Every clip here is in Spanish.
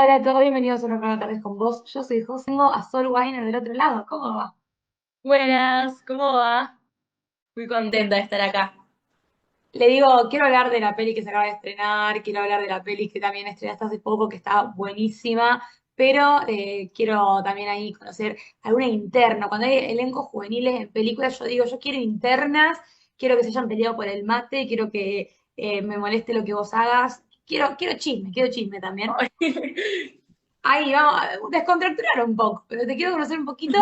Hola a todos, bienvenidos a una nueva tarde con vos. Yo soy José, tengo a Sol Wine del otro lado. ¿Cómo va? Buenas, ¿cómo va? Muy contenta de estar acá. Le digo, quiero hablar de la peli que se acaba de estrenar, quiero hablar de la peli que también estrenaste hace poco, que está buenísima, pero quiero también ahí conocer alguna interna. Cuando hay elencos juveniles en películas, yo digo, yo quiero internas, quiero que se hayan peleado por el mate, quiero que me moleste lo que vos hagas, quiero chisme también. Ahí vamos a descontracturar un poco, pero te quiero conocer un poquito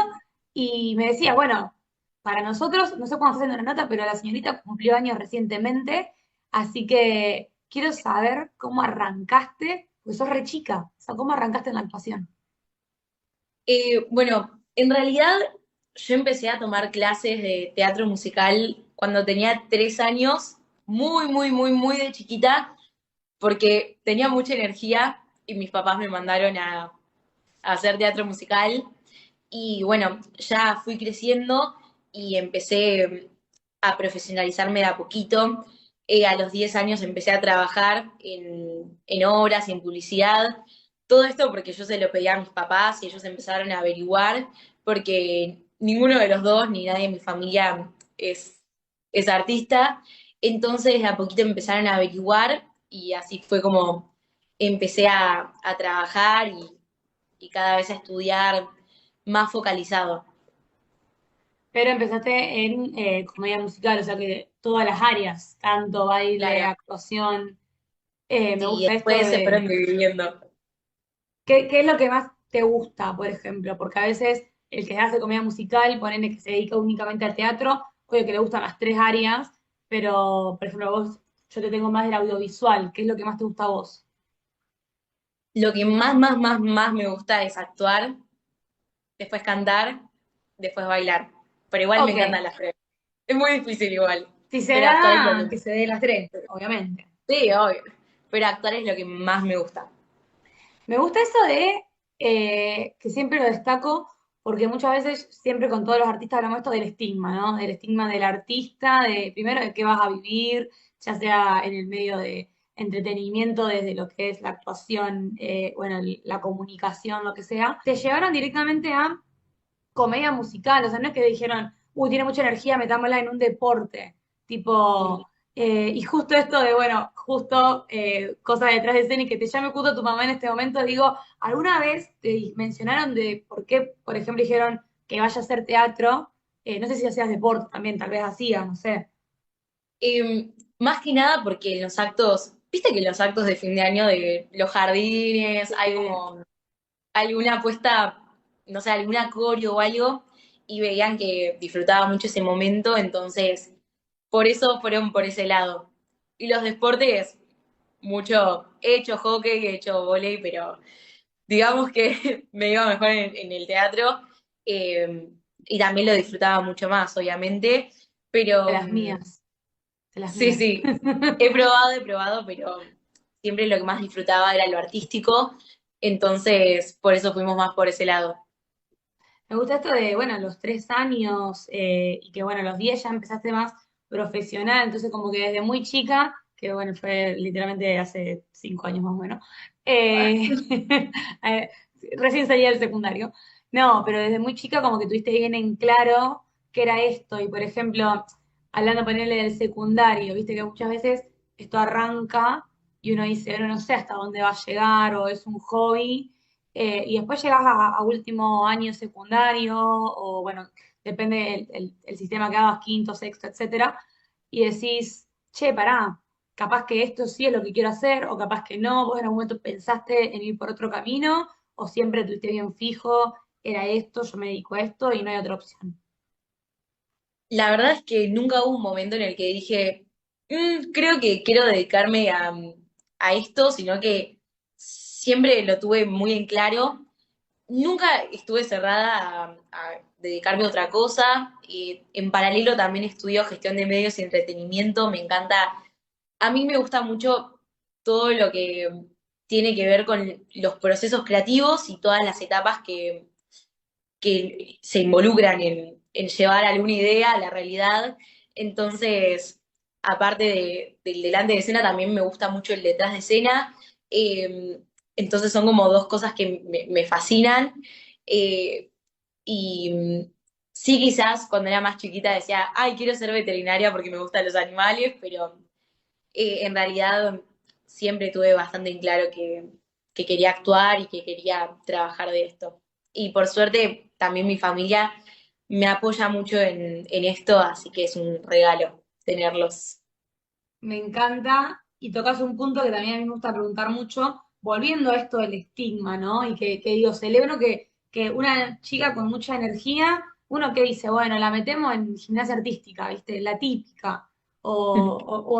y me decía, bueno, para nosotros, no sé cuándo está haciendo la nota, pero la señorita cumplió años recientemente, así que quiero saber cómo arrancaste, porque sos re chica, o sea, cómo arrancaste en la actuación. Bueno, en realidad yo empecé a tomar clases de teatro musical cuando tenía 3 años, muy de chiquita, porque tenía mucha energía y mis papás me mandaron a hacer teatro musical. Y bueno, ya fui creciendo y empecé a profesionalizarme de a poquito. A los 10 años empecé a trabajar en obras y en publicidad. Todo esto porque yo se lo pedía a mis papás y ellos empezaron a averiguar, porque ninguno de los dos, ni nadie en mi familia es artista. Entonces, de a poquito empezaron a averiguar y así fue como empecé a trabajar y cada vez a estudiar más focalizado. Pero empezaste en comedia musical, o sea que todas las áreas, tanto baile, Claro. actuación, me Sí, gusta esto después se de fueron dividiendo. ¿qué es lo que más te gusta, por ejemplo? Porque a veces el que hace comedia musical, ponele que se dedica únicamente al teatro, puede que le gustan las tres áreas, pero, por ejemplo, vos, yo te tengo más del audiovisual. ¿Qué es lo que más te gusta a vos? Lo que más me gusta es actuar, después cantar, después bailar. Pero igual me Ok, encantan las tres. Es muy difícil igual, si se pero actuar es lo da, que... que se dé las tres, obviamente. Sí, obvio. Pero actuar es lo que más me gusta. Me gusta eso de que siempre lo destaco, porque muchas veces, siempre con todos los artistas hablamos esto del estigma, ¿no? Del estigma del artista, de primero de qué vas a vivir, ya sea en el medio de entretenimiento, desde lo que es la actuación, bueno, la comunicación, lo que sea. Te llevaron directamente a comedia musical, o sea, no es que dijeron, uy, tiene mucha energía, metámosla en un deporte, Mm. tipo, y justo esto de, bueno, justo cosas detrás de escena y que te llame justo tu mamá en este momento, digo, ¿alguna vez te mencionaron de por qué, por ejemplo, dijeron que vaya a hacer teatro? No sé si hacías deporte también, tal vez hacías, no sé. Más que nada porque en los actos, viste que en los actos de fin de año de los jardines hay como alguna puesta, no sé, alguna coreo o algo, y veían que disfrutaba mucho ese momento, entonces por eso fueron por ese lado. Y los deportes, mucho, he hecho hockey, he hecho vóley, pero digamos que me iba mejor en el teatro, eh, y también lo disfrutaba mucho más, obviamente, De pero las mías, de las sí, mías. sí, he probado, pero siempre lo que más disfrutaba era lo artístico, entonces por eso fuimos más por ese lado. Me gusta esto de, bueno, los 3 años y que, bueno, a los 10 ya empezaste más profesional, entonces como que desde muy chica, que bueno, fue literalmente hace 5 años más o menos, eh, eh, recién salí del secundario, no, pero desde muy chica como que tuviste bien en claro qué era esto y, por ejemplo, hablando, ponerle del secundario, viste que muchas veces esto arranca y uno dice, bueno, no sé hasta dónde va a llegar o es un hobby y después llegas a último año secundario, o bueno, depende el sistema que hagas, quinto, sexto, etcétera, y decís, che, pará, capaz que esto sí es lo que quiero hacer, o capaz que no, vos en algún momento pensaste en ir por otro camino, o siempre tuviste bien fijo, era esto, yo me dedico a esto y no hay otra opción. La verdad es que nunca hubo un momento en el que dije, creo que quiero dedicarme a esto", sino que siempre lo tuve muy en claro. Nunca estuve cerrada a dedicarme a otra cosa. Y en paralelo también estudio gestión de medios y entretenimiento. Me encanta. A mí me gusta mucho todo lo que tiene que ver con los procesos creativos y todas las etapas que se involucran en llevar alguna idea a la realidad. Entonces, aparte del delante de escena, también me gusta mucho el detrás de escena. Eh, entonces son como dos cosas que me fascinan. Eh, y sí, quizás cuando era más chiquita decía, ay, quiero ser veterinaria porque me gustan los animales, pero en realidad siempre tuve bastante en claro que quería actuar y que quería trabajar de esto. Y por suerte también mi familia me apoya mucho en esto, así que es un regalo tenerlos. Me encanta y tocas un punto que también a mí me gusta preguntar mucho, volviendo a esto del estigma, ¿no? Y que digo, celebro que una chica con mucha energía, uno que dice, bueno, la metemos en gimnasia artística, ¿viste? La típica. O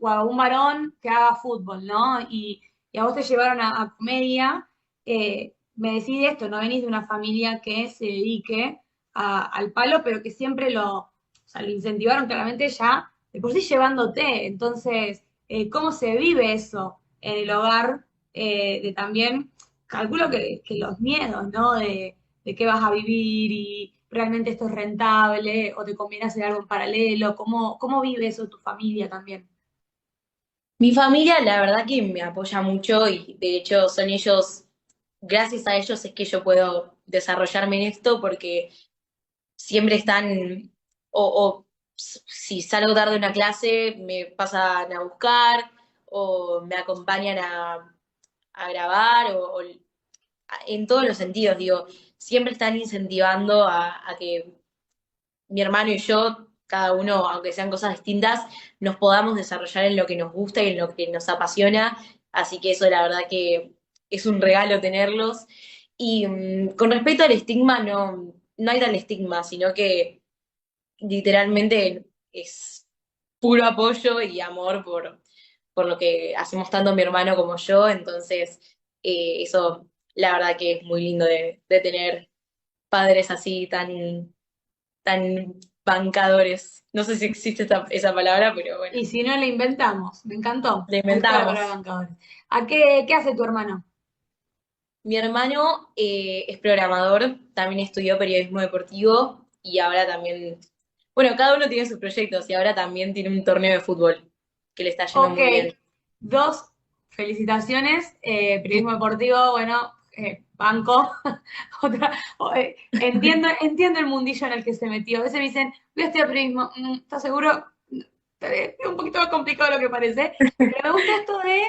a un varón que haga fútbol, ¿no? Y a vos te llevaron a comedia. Me decís esto, no venís de una familia que se dedique al palo, pero que siempre o sea, lo incentivaron claramente ya de por sí llevándote. Entonces, ¿cómo se vive eso en el hogar? De también, calculo que los miedos, ¿no? De qué vas a vivir y realmente esto es rentable o te conviene hacer algo en paralelo. ¿Cómo vive eso tu familia también? Mi familia, la verdad que me apoya mucho y de hecho son ellos, gracias a ellos es que yo puedo desarrollarme en esto porque siempre están, si salgo tarde de una clase, me pasan a buscar o me acompañan a grabar en todos los sentidos, digo, siempre están incentivando a que mi hermano y yo, cada uno, aunque sean cosas distintas, nos podamos desarrollar en lo que nos gusta y en lo que nos apasiona. Así que eso la verdad que es un regalo tenerlos. Y con respecto al estigma, no hay tal estigma, sino que literalmente es puro apoyo y amor por lo que hacemos tanto mi hermano como yo. Entonces, eso la verdad que es muy lindo de tener padres así tan bancadores. No sé si existe esa palabra, pero bueno, Y si no, lo inventamos. Me encantó. le Me gusta la inventamos. palabra bancadores. ¿Qué hace tu hermano? Mi hermano es programador, también estudió periodismo deportivo y ahora también, bueno, cada uno tiene sus proyectos y ahora también tiene un torneo de fútbol que le está yendo Ok, muy bien. dos felicitaciones. Periodismo deportivo, bueno, banco. Otra, entiendo el mundillo en el que se metió. A veces me dicen, voy a estudiar periodismo. ¿Estás seguro? Es un poquito más complicado de lo que parece. Pero me gusta esto de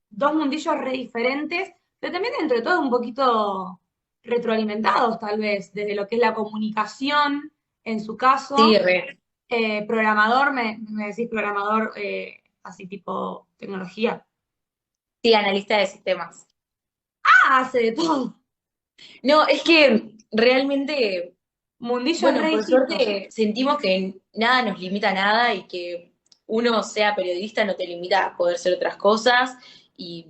dos mundillos re diferentes, pero también dentro de todo un poquito retroalimentados, tal vez, desde lo que es la comunicación, en su Sí, caso. re. Programador, me decís programador así tipo tecnología. Sí, analista de sistemas. Ah, hace de todo. No, es que realmente, Mundillos bueno, re por distintos. suerte sentimos que nada nos limita a nada y que uno sea periodista no te limita a poder ser otras cosas y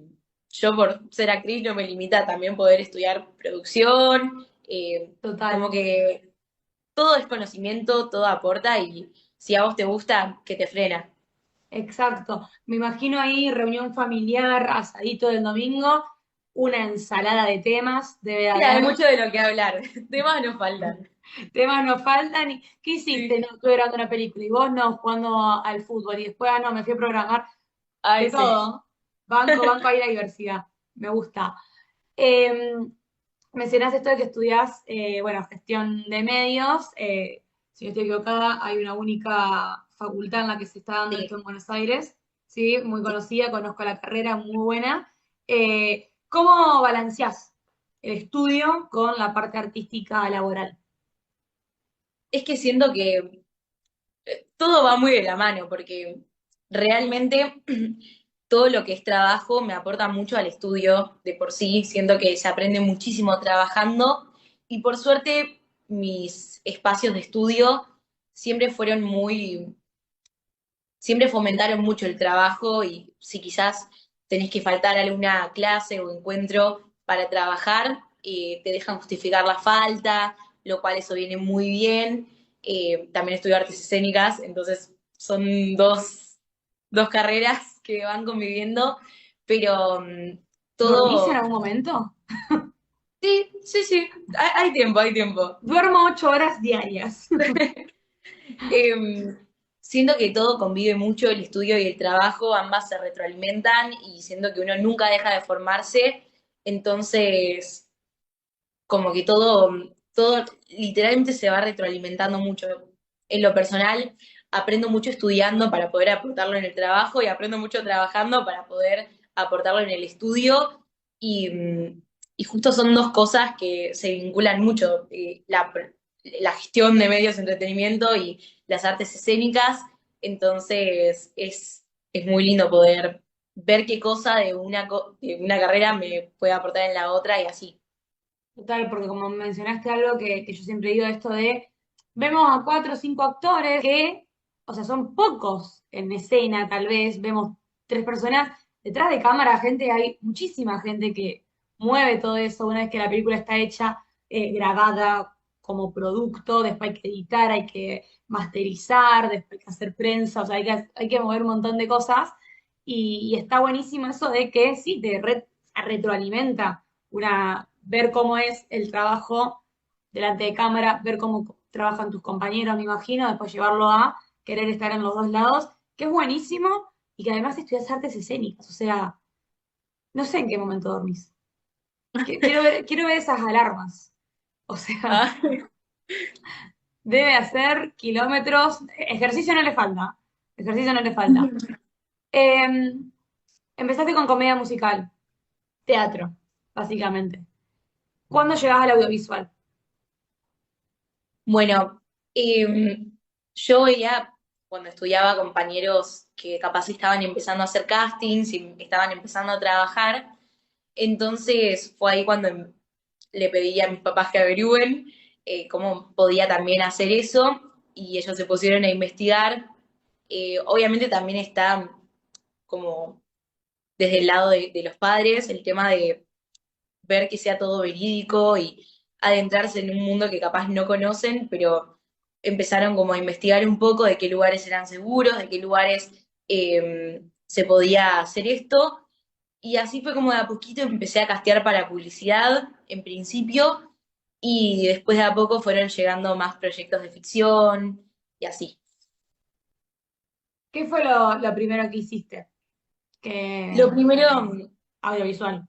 yo por ser actriz no me limita a también poder estudiar producción, como Total. que todo es conocimiento, todo aporta y si a vos te gusta, que te frena. Exacto. Me imagino ahí reunión familiar, asadito del domingo, una ensalada de temas debe Sí, hay haber. mucho de lo que hablar, temas nos faltan. Temas nos faltan. ¿Qué hiciste? Sí. No, estuve grabando una película y vos no, jugando al fútbol y después, no, me fui a programar. De Ay, sí. todo. Banco ahí la diversidad. Me gusta. Eh, Mencionás esto de que estudiás, bueno, gestión de medios. Si no estoy equivocada, hay una única facultad en la que se está dando esto Sí. en Buenos Aires. Sí, muy conocida, conozco la carrera, muy buena. ¿Cómo balanceás el estudio con la parte artística laboral? Es que siento que todo va muy de la mano, porque realmente todo lo que es trabajo me aporta mucho al estudio de por sí, siento que se aprende muchísimo trabajando y por suerte mis espacios de estudio siempre fueron siempre fomentaron mucho el trabajo y si quizás tenés que faltar a alguna clase o encuentro para trabajar, te dejan justificar la falta, lo cual eso viene muy bien. También estudio artes escénicas, entonces son dos carreras que van conviviendo, pero ¿Dormís en todo... algún momento? Sí, sí, sí, hay tiempo, hay tiempo. Duermo 8 horas diarias. Eh, Siento que todo convive mucho, el estudio y el trabajo, ambas se retroalimentan y siento que uno nunca deja de formarse Entonces, como que todo literalmente se va retroalimentando mucho. En lo personal, aprendo mucho estudiando para poder aportarlo en el trabajo y aprendo mucho trabajando para poder aportarlo en el estudio y justo son dos cosas que se vinculan mucho, la gestión de medios de entretenimiento y las artes escénicas, entonces es muy lindo poder ver qué cosa de una carrera me puede aportar en la otra y así. Total, porque como mencionaste algo que yo siempre digo, esto de, vemos a cuatro o cinco actores que, o sea, son pocos en escena, tal vez, vemos tres personas, detrás de cámara, gente, hay muchísima gente que mueve todo eso una vez que la película está hecha, grabada como producto, después hay que editar, hay que masterizar, después hay que hacer prensa, o sea, hay que mover un montón de cosas, y está buenísimo eso de que sí, retroalimenta ver cómo es el trabajo delante de cámara, ver cómo trabajan tus compañeros, me imagino, después llevarlo a querer estar en los dos lados, que es buenísimo y que además estudias artes escénicas, o sea, no sé en qué momento dormís. Quiero ver esas alarmas. O sea, Ah, debe hacer kilómetros, ejercicio no le falta, ejercicio no le falta. Eh, Empezaste con comedia musical, teatro, básicamente. ¿Cuándo llegás al audiovisual? bueno, yo veía cuando estudiaba compañeros que capaz estaban empezando a hacer castings y estaban empezando a trabajar, entonces fue ahí cuando le pedí a mis papás que averigüen cómo podía también hacer eso y ellos se pusieron a investigar. Obviamente también está como desde el lado de los padres el tema de ver que sea todo verídico y adentrarse en un mundo que capaz no conocen, pero empezaron como a investigar un poco de qué lugares eran seguros, de qué lugares se podía hacer esto. Y así fue como de a poquito empecé a castear para publicidad en principio y después de a poco fueron llegando más proyectos de ficción y así. ¿Qué fue lo primero que hiciste? Lo Que primero, audiovisual.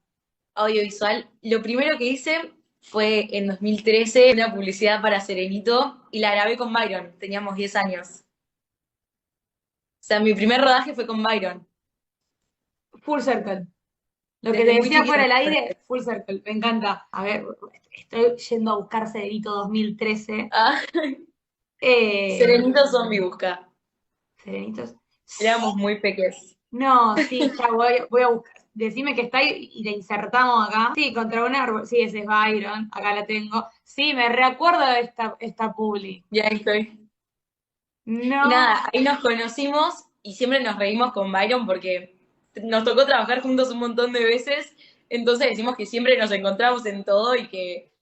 audiovisual, lo primero que hice fue en 2013 una publicidad para Serenito y la grabé con Byron, teníamos 10 años. O sea, mi primer rodaje fue con Byron, Full circle. Lo que te desde muy decía chiquita. fuera del aire, full circle. Me encanta. A ver, estoy yendo a buscar Cederito 2013. Ah, Eh, Serenito Zombie busca. Serenitos. Éramos muy pequeños. No, sí, ya voy a buscar. Decime que está y le insertamos acá. Sí, contra un árbol. Sí, ese es Byron. Acá la tengo. Sí, me recuerdo de esta publi. Y ahí estoy. Y No. nada, ahí nos conocimos y siempre nos reímos con Byron porque nos tocó trabajar juntos un montón de veces, entonces decimos que siempre nos encontramos en todo y que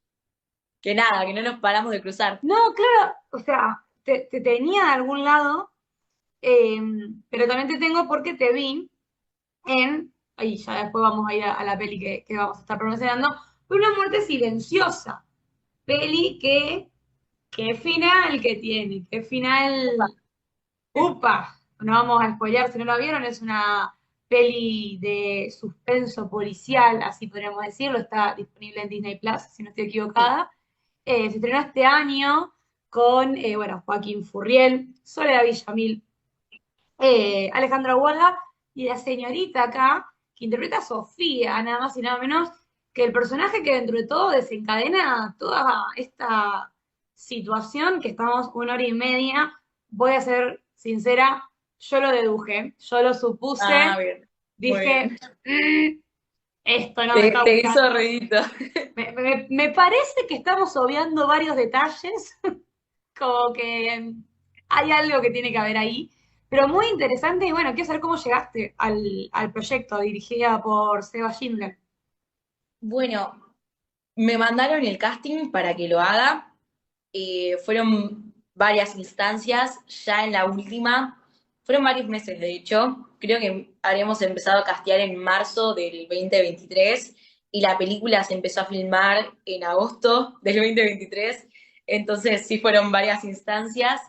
nada, que no nos paramos de cruzar. No, claro. O sea, te tenía de algún lado, eh, pero también te tengo porque te vi ahí ya después vamos a ir a la peli que vamos a estar promocionando, fue una muerte silenciosa. Peli qué final que tiene, qué final, upa, no vamos a spoilear si no la vieron, es una peli de suspenso policial, así podríamos decirlo, está disponible en Disney Plus, si no estoy Sí. equivocada. Se estrenó este año con, bueno, Joaquín Furriel, Soledad Villamil, Alejandra Guarda y la señorita acá, que interpreta a Sofía, nada más y nada menos, que el personaje que dentro de todo desencadena toda esta situación que estamos una hora y media. Voy a ser sincera, yo lo deduje, yo lo supuse, Ah, bien, muy dije, bien. esto no me está Te hizo gustando. ruidito. Me parece que estamos obviando varios detalles como que hay algo que tiene que haber ahí. Pero muy interesante y bueno, quiero saber cómo llegaste al proyecto dirigida por Seba Schindler. Bueno, me mandaron el casting para que lo haga. Fueron varias instancias, ya en la última, fueron varios meses de hecho, creo que habríamos empezado a castear en marzo del 2023 y la película se empezó a filmar en agosto del 2023, entonces sí fueron varias instancias.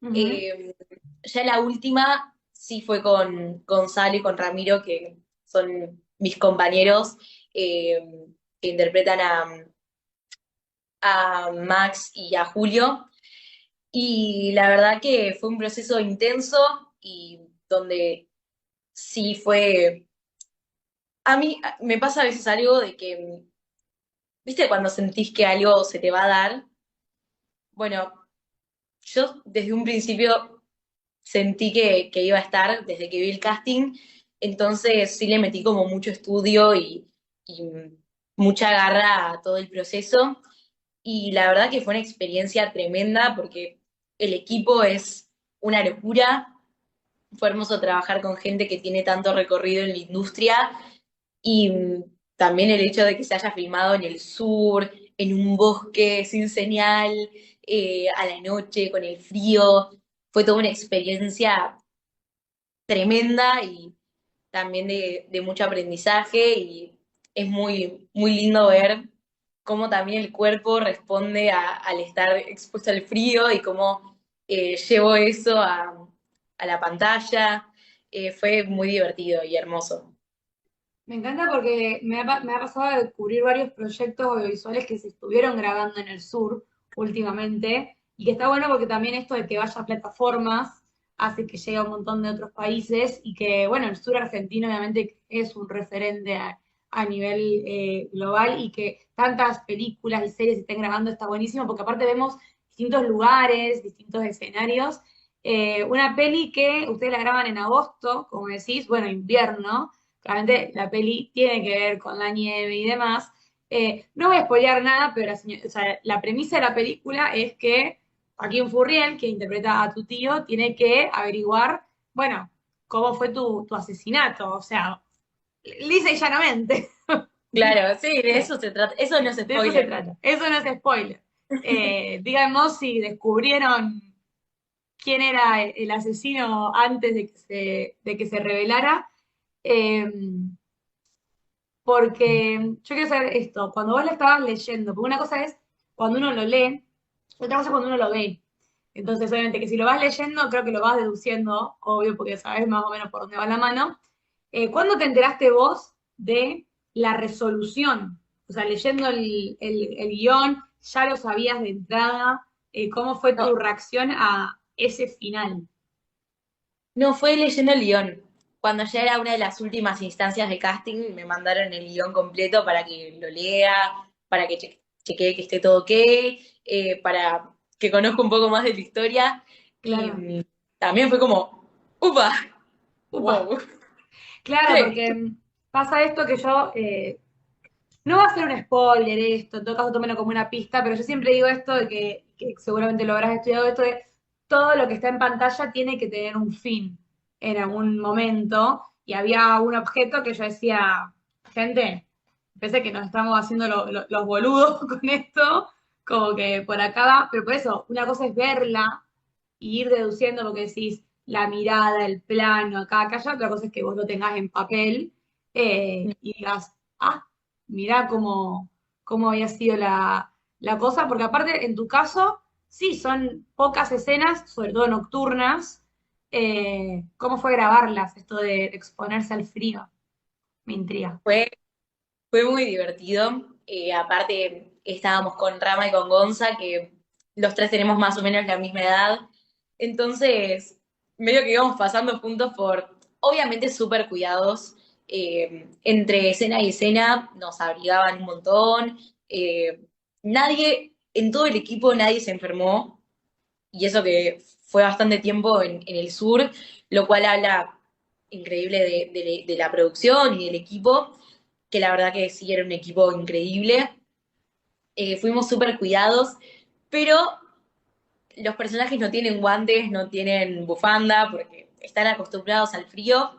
Ujú. Eh, ya la última sí fue con Gonzalo y con Ramiro, que son mis compañeros, eh, que interpretan a Max y a Julio. Y la verdad que fue un proceso intenso y donde sí fue... A mí me pasa a veces algo de que, ¿viste cuando sentís que algo se te va a dar? Bueno, yo desde un principio sentí que iba a estar desde que vi el casting, entonces sí le metí como mucho estudio y mucha garra a todo el proceso. Y la verdad que fue una experiencia tremenda porque el equipo es una locura. Fue hermoso trabajar con gente que tiene tanto recorrido en la industria y también el hecho de que se haya filmado en el sur, en un bosque sin señal, a la noche, con el frío, fue toda una experiencia tremenda y también de mucho aprendizaje y es muy, muy lindo ver cómo también el cuerpo responde al estar expuesto al frío y cómo llevo eso a la pantalla. Fue muy divertido y hermoso. Me encanta porque me ha pasado de descubrir varios proyectos audiovisuales que se estuvieron grabando en el sur últimamente y que está bueno porque también esto de que vaya a plataformas hace que llegue a un montón de otros países y que, bueno, el sur argentino obviamente es un referente a nivel global y que tantas películas y series se estén grabando está buenísimo porque aparte vemos distintos lugares, distintos escenarios. Una peli que ustedes la graban en agosto, como decís, bueno, invierno. Claramente la peli tiene que ver con la nieve y demás. No voy a spoilear nada, pero o sea, la premisa de la película es que Joaquín Furriel, que interpreta a tu tío, tiene que averiguar, bueno, cómo fue tu asesinato. O sea, lisa y llanamente. Claro, sí, de eso se trata. Eso no es De eso se spoiler. trata. Eso no es spoiler. Digamos, si descubrieron quién era el asesino antes de que se revelara. Eh, Porque yo quiero saber esto, cuando vos lo estabas leyendo, porque una cosa es cuando uno lo lee, otra cosa es cuando uno lo ve. Entonces, obviamente que si lo vas leyendo, creo que lo vas deduciendo, obvio, porque sabes más o menos por dónde va la mano. ¿Cuándo te enteraste vos de la resolución? O sea, leyendo el guión, ¿ya lo sabías de entrada? ¿Cómo fue tu No, reacción a ese final? no fue leyendo el guión. Cuando ya era una de las últimas instancias de casting, me mandaron el guión completo para que lo lea, para que chequee que esté todo ok, para que conozca un poco más de la historia. Y Claro. también fue como, ¡upa! Upa. ¡Wow! Claro, Sí, porque pasa esto que yo no va a ser un spoiler esto, en todo caso tómelo como una pista, pero yo siempre digo esto de que seguramente lo habrás estudiado, esto de todo lo que está en pantalla tiene que tener un fin en algún momento, y había un objeto que yo decía, gente, pensé que nos estamos haciendo los boludos con esto, como que por acá va, pero por eso, una cosa es verla y ir deduciendo porque decís la mirada, el plano, acá, allá, otra cosa es que vos lo tengas en papel y digas, ah, mirá cómo había sido la cosa, porque aparte, en tu caso, sí, son pocas escenas, sobre todo nocturnas. ¿Cómo fue grabarlas, esto de exponerse al frío? Me intriga. fue, fue muy divertido. Aparte, estábamos con Rama y con Gonza, que los tres tenemos más o menos la misma edad. Entonces, medio que íbamos pasando juntos por, obviamente, súper cuidados. Entre escena y escena nos abrigaban un montón. Nadie, en todo el equipo, nadie se enfermó. Y eso que fue bastante tiempo en el sur, lo cual habla increíble de la producción y del equipo, que la verdad que sí era un equipo increíble. Fuimos súper cuidados, pero los personajes no tienen guantes, no tienen bufanda, porque están acostumbrados al frío,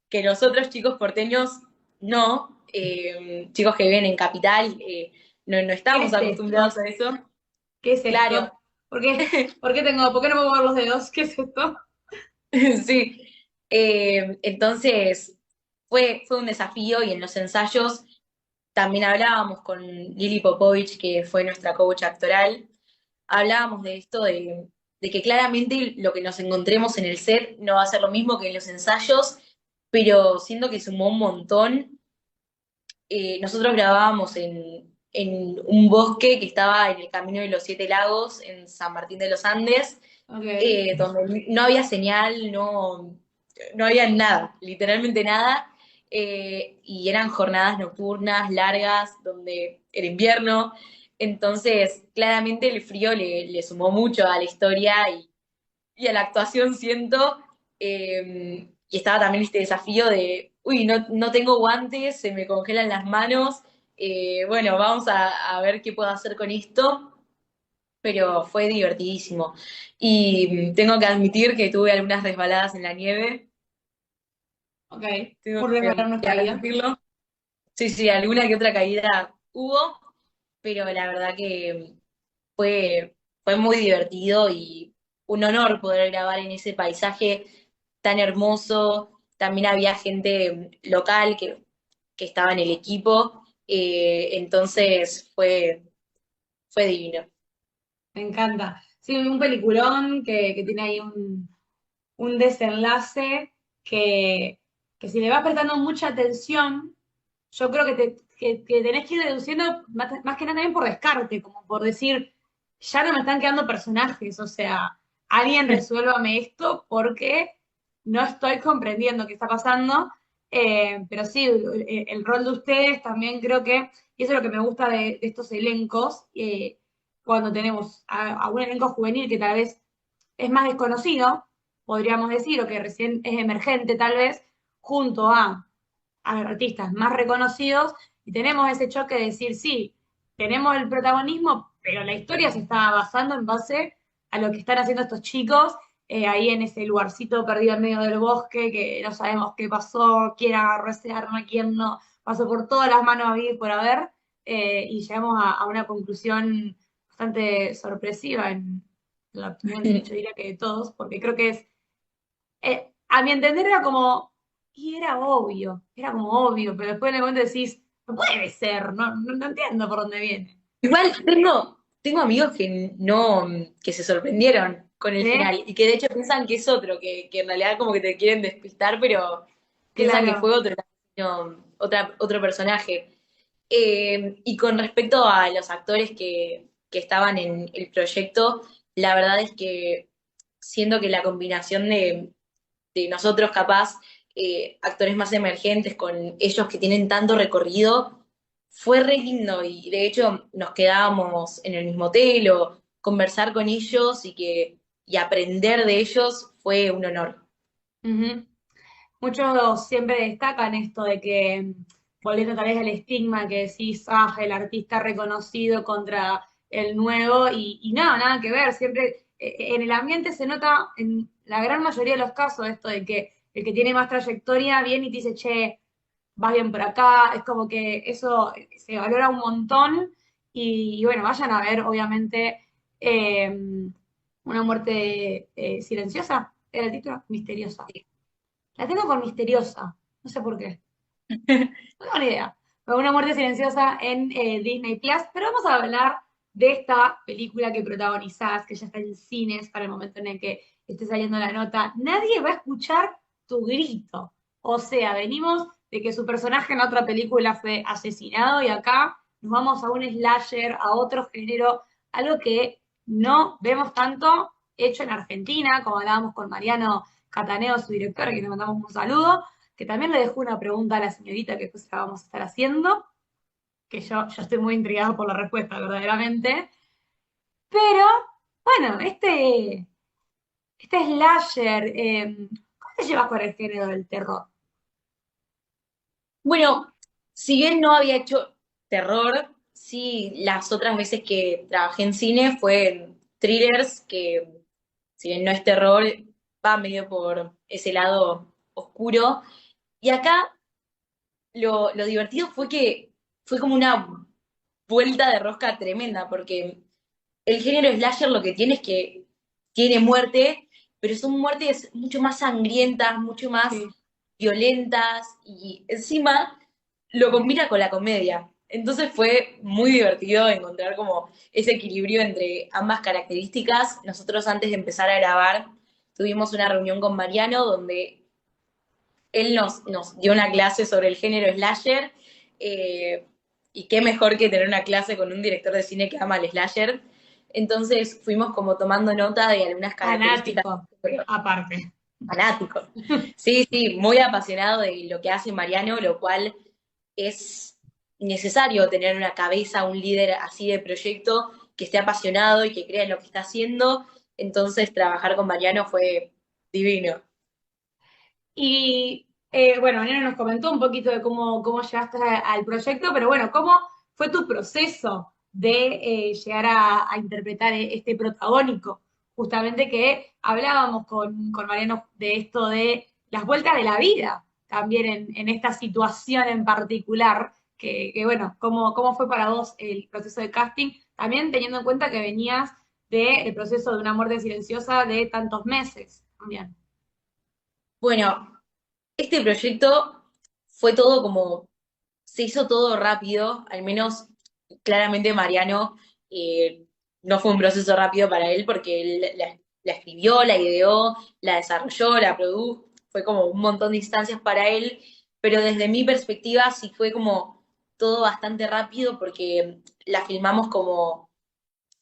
que los otros chicos porteños no, chicos que viven en capital, no ¿Qué estamos es acostumbrados esto? a eso. ¿Qué es Claro, esto? ¿Por qué no puedo mover los dedos? ¿Qué es esto? sí. Entonces, fue un desafío y en los ensayos también hablábamos con Lili Popovich, que fue nuestra coach actoral, hablábamos de esto de que claramente lo que nos encontremos en el set no va a ser lo mismo que en los ensayos, pero siento que sumó un montón nosotros grabábamos en un bosque que estaba en el Camino de los Siete Lagos, en San Martín de los Andes, Ok. donde no había señal, no había nada, literalmente nada, y eran jornadas nocturnas largas, donde era invierno, entonces claramente el frío le sumó mucho a la historia y a la actuación, siento, y estaba también este desafío de, uy, no tengo guantes, se me congelan las manos, bueno, vamos a ver qué puedo hacer con esto, pero fue divertidísimo. Y tengo que admitir que tuve algunas resbaladas en la nieve, Ok. tengo Un resbalar que, no es que caída. admitirlo. Sí, sí, alguna que otra caída hubo, pero la verdad que fue muy divertido y un honor poder grabar en ese paisaje tan hermoso. También había gente local que estaba en el equipo, entonces fue divino. Me encanta. Sí, un peliculón que tiene ahí un desenlace que, que si le vas prestando mucha atención, yo creo que tenés que ir deduciendo más que nada también por descarte, como por decir, ya no me están quedando personajes, o sea, alguien resuélvame esto porque no estoy comprendiendo qué está pasando. Pero sí, el rol de ustedes también creo que, y eso es lo que me gusta de estos elencos, cuando tenemos a un elenco juvenil que tal vez es más desconocido, podríamos decir, o que recién es emergente tal vez, junto a artistas más reconocidos, y tenemos ese choque de decir, sí, tenemos el protagonismo, pero la historia se está basando en base a lo que están haciendo estos chicos ahí en ese lugarcito perdido en medio del bosque, que no sabemos qué pasó, quién agarró ese arma, quién no, pasó por todas las manos a y por haber, y llegamos a una conclusión bastante sorpresiva en la opinión, yo diría que de todos, porque creo que es a mi entender era como, y era como obvio, pero después en el momento decís, no puede ser, no entiendo por dónde viene. Igual tengo amigos que se sorprendieron con el ¿Sí? final y que de hecho piensan que es otro, que en realidad como que te quieren despistar, pero piensan que fue Claro. otro, no, otro personaje. Y con respecto a los actores que estaban en el proyecto, la verdad es que siento que la combinación de nosotros capaz, actores más emergentes con ellos que tienen tanto recorrido, fue re lindo y de hecho nos quedábamos en el mismo hotel o conversar con ellos y aprender de ellos fue un honor. Ujú. Muchos siempre destacan esto de que, volviendo tal vez al estigma que decís, ah, el artista reconocido contra el nuevo, y nada, nada que ver, siempre en el ambiente se nota en la gran mayoría de los casos esto de que el que tiene más trayectoria viene y te dice, che, vas bien por acá, es como que eso se valora un montón, y bueno, vayan a ver, obviamente, eh, una muerte silenciosa, era el título, misteriosa. La tengo con misteriosa, no sé por qué. No tengo ni idea. Pero una muerte silenciosa en Disney Plus. Pero vamos a hablar de esta película que protagonizás, que ya está en cines para el momento en el que esté saliendo la nota. Nadie va a escuchar tu grito. O sea, venimos de que su personaje en otra película fue asesinado y acá nos vamos a un slasher, a otro género, algo que no vemos tanto hecho en Argentina, como hablábamos con Mariano Cataneo, su director, a quien le mandamos un saludo, que también le dejó una pregunta a la señorita que después la vamos a estar haciendo, que yo estoy muy intrigada por la respuesta, verdaderamente. Pero, bueno, este slasher, ¿cómo te llevas con el género del terror? Bueno, si bien no había hecho terror, sí las otras veces que trabajé en cine fue en thrillers, que si bien no es terror, va medio por ese lado oscuro. Y acá lo divertido fue que fue como una vuelta de rosca tremenda, porque el género slasher lo que tiene es que tiene muerte, pero son muertes mucho más sangrientas, mucho más Sí. violentas, y encima lo combina con la comedia. Entonces fue muy divertido encontrar como ese equilibrio entre ambas características. Nosotros antes de empezar a grabar tuvimos una reunión con Mariano donde él nos dio una clase sobre el género slasher eh, y qué mejor que tener una clase con un director de cine que ama el slasher. Entonces fuimos como tomando nota de algunas características. Fanático, aparte. Fanático. Sí, sí, muy apasionado de lo que hace Mariano, lo cual es necesario tener una cabeza, un líder así de proyecto que esté apasionado y que crea en lo que está haciendo. Entonces, trabajar con Mariano fue divino. Y bueno, Mariano nos comentó un poquito de cómo llegaste al proyecto, pero bueno, ¿cómo fue tu proceso de llegar a interpretar este protagónico? Justamente que hablábamos con Mariano de esto de las vueltas de la vida, también en esta situación en particular, que bueno, ¿cómo fue para vos el proceso de casting? También teniendo en cuenta que venías del proceso de una muerte silenciosa de tantos meses también. Bueno, este proyecto fue todo como, se hizo todo rápido, al menos claramente Mariano no fue un proceso rápido para él porque él la escribió, la ideó, la desarrolló, la produjo, fue como un montón de instancias para él, pero desde mi perspectiva sí fue como todo bastante rápido porque la filmamos como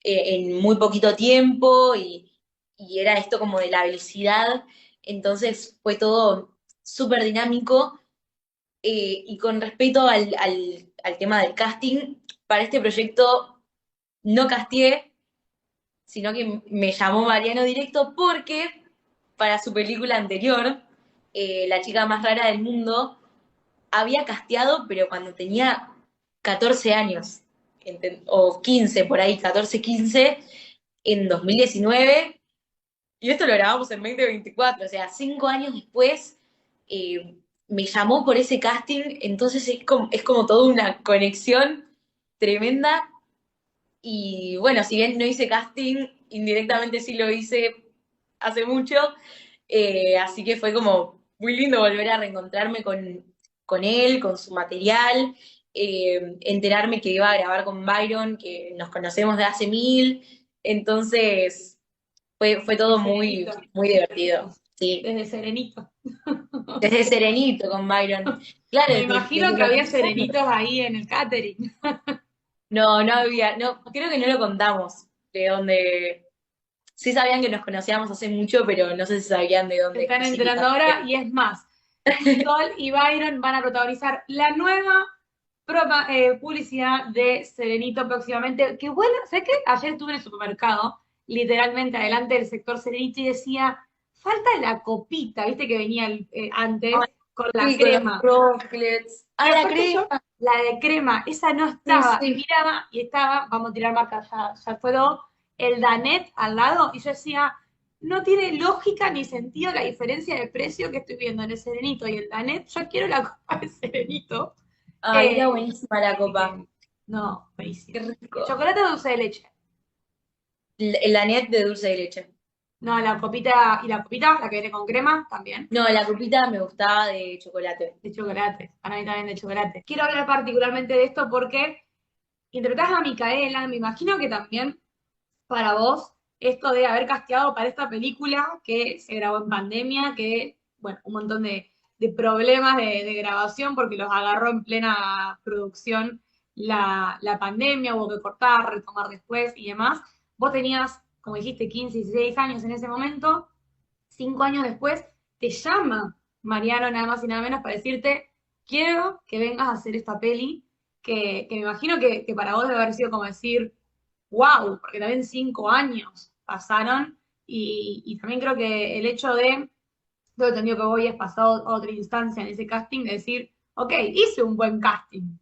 en muy poquito tiempo y era esto como de la velocidad, entonces fue todo súper dinámico. Y con respecto al tema del casting, para este proyecto no casteé, sino que me llamó Mariano directo porque para su película anterior, La chica más rara del mundo, había casteado, pero cuando tenía 14 años, o 15 por ahí, 14 15 en 2019, y esto lo grabamos en 2024, o sea, 5 años después, me llamó por ese casting, entonces es como toda una conexión tremenda. Y bueno, si bien no hice casting, indirectamente sí lo hice hace mucho, así que fue como muy lindo volver a reencontrarme con él, con su material, enterarme que iba a grabar con Byron, que nos conocemos de hace mil, entonces fue De todo muy, Serenito. muy divertido, sí. Desde Serenito. Desde Serenito con Byron. Claro, Me desde imagino que los había 10 años. serenitos ahí en el catering. No, no había, no, creo que no lo contamos de dónde. Sí sabían que nos conocíamos hace mucho, pero no sé si sabían de Se dónde están enterando ahora específicamente. y es más. Sol y Byron van a protagonizar la nueva publicidad de Serenito próximamente. Que bueno, ¿sabes qué? Ayer estuve en el supermercado, literalmente adelante del sector Serenito y decía, falta la copita, ¿viste? Que venía Ay, antes con la sí, con los crema. rocklets. Y Ah, la aparte yo, crema. la de crema, esa no Sí, estaba. Y sí. miraba, y estaba, vamos a tirar marca, ya fueron, el Danet al lado. Y yo decía, no tiene lógica ni sentido la diferencia de precio que estoy viendo en el Serenito y el Danet. Yo quiero la copa de Serenito. Ay, era Eh, buenísima la así copa. que, no, Qué buenísimo. ¿El rico. chocolate o dulce de leche? La net de dulce de leche. No, la copita, y la copita, la que viene con crema, también. No, la copita me gustaba de chocolate. De chocolate, para mí también de chocolate. Quiero hablar particularmente de esto porque interpretás a Micaela, me imagino que también para vos esto de haber casteado para esta película que se grabó en pandemia, que, bueno, un montón de problemas de grabación porque los agarró en plena producción la pandemia, hubo que cortar, retomar después y demás. Vos tenías, como dijiste, 15, 16 años en ese momento, 5 años después te llama Mariano nada más y nada menos para decirte, quiero que vengas a hacer esta peli, que me imagino que para vos debe haber sido como decir, wow, porque también 5 años pasaron y también creo que el hecho de, tengo entendido que vos habías pasado a otra instancia en ese casting, de decir, ok, hice un buen casting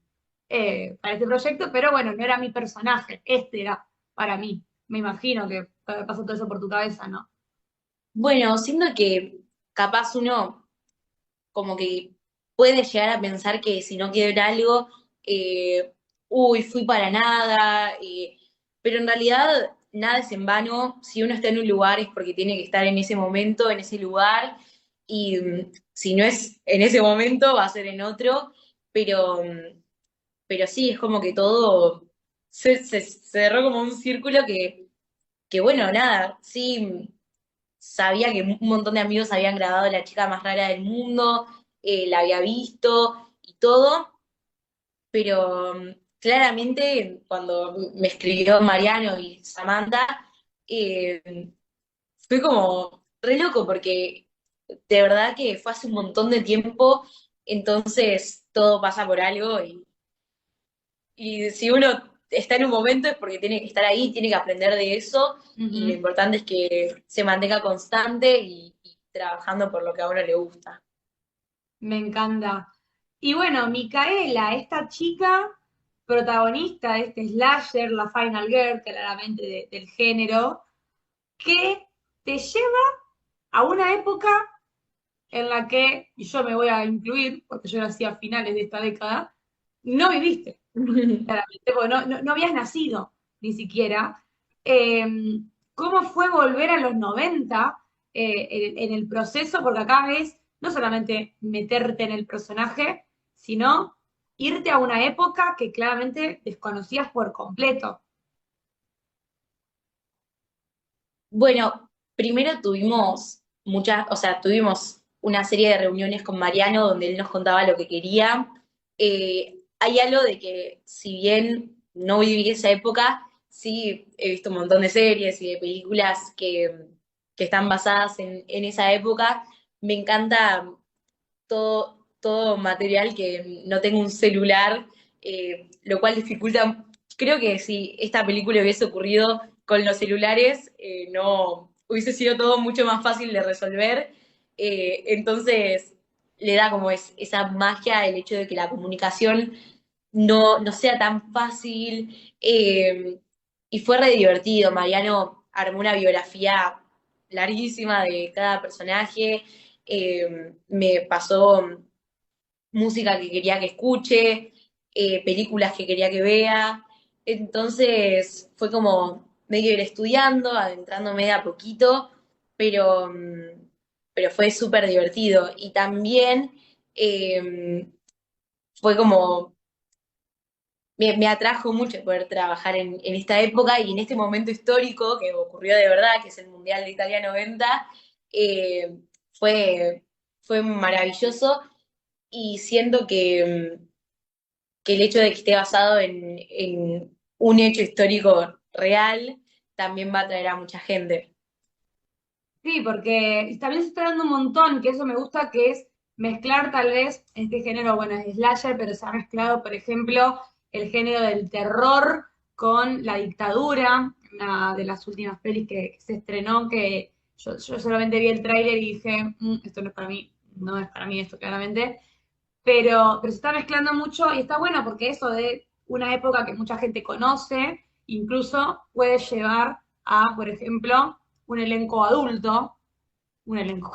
para este proyecto, pero bueno, no era mi personaje, este era para mí. Me imagino que pasó todo eso por tu cabeza, ¿no? Bueno, siento que capaz uno como que puede llegar a pensar que si no quiero algo, uy, fui para nada, pero en realidad nada es en vano, si uno está en un lugar es porque tiene que estar en ese momento, en ese lugar, y si no es en ese momento, va a ser en otro, pero, pero sí, es como que todo se cerró como un círculo que bueno, nada, sí sabía que un montón de amigos habían grabado La chica más rara del mundo, la había visto y todo, pero claramente cuando me escribió Mariano y Samantha, eh, fue como re loco porque de verdad que fue hace un montón de tiempo, entonces todo pasa por algo y si uno está en un momento es porque tiene que estar ahí, tiene que aprender de eso y lo Ujú. importante es que se mantenga constante y trabajando por lo que a uno le gusta. Me encanta. Y bueno, Micaela, esta chica protagonista de este slasher, la Final Girl, claramente del género, que te lleva a una época en la que, y yo me voy a incluir, porque yo nací a finales de esta década, no viviste, claramente, porque no habías nacido ni siquiera. Eh, ¿Cómo fue volver a los 90 en el proceso? Porque acá ves no solamente meterte en el personaje, sino irte a una época que claramente desconocías por completo. Bueno, primero tuvimos muchas, o sea, tuvimos una serie de reuniones con Mariano donde él nos contaba lo que quería. Hay algo de que, si bien no viví esa época, sí he visto un montón de series y de películas que están basadas en esa época. Me encanta todo material que no tengo un celular, lo cual dificulta. Creo que si esta película hubiese ocurrido con los celulares, no hubiese sido todo mucho más fácil de resolver. Entonces, le da como esa magia el hecho de que la comunicación no sea tan fácil. Y fue re divertido. Mariano armó una biografía larguísima de cada personaje. Me pasó música que quería que escuche, películas que quería que vea. Entonces fue como medio ir estudiando, adentrándome de a poquito, pero, pero fue súper divertido. Y también fue como, me atrajo mucho poder trabajar en esta época y en este momento histórico que ocurrió de verdad, que es el Mundial de Italia 90, eh, fue, fue maravilloso y siento que el hecho de que esté basado en un hecho histórico real también va a atraer a mucha gente. Sí, porque también se está dando un montón, que eso me gusta, que es mezclar tal vez este género, bueno, es slasher, pero se ha mezclado, por ejemplo, el género del terror con la dictadura, una de las últimas pelis que se estrenó, que yo solamente vi el tráiler y dije, esto no es para mí, no es para mí esto claramente, pero se está mezclando mucho y está bueno porque eso de una época que mucha gente conoce, incluso puede llevar a, por ejemplo, un elenco adulto, un elenco,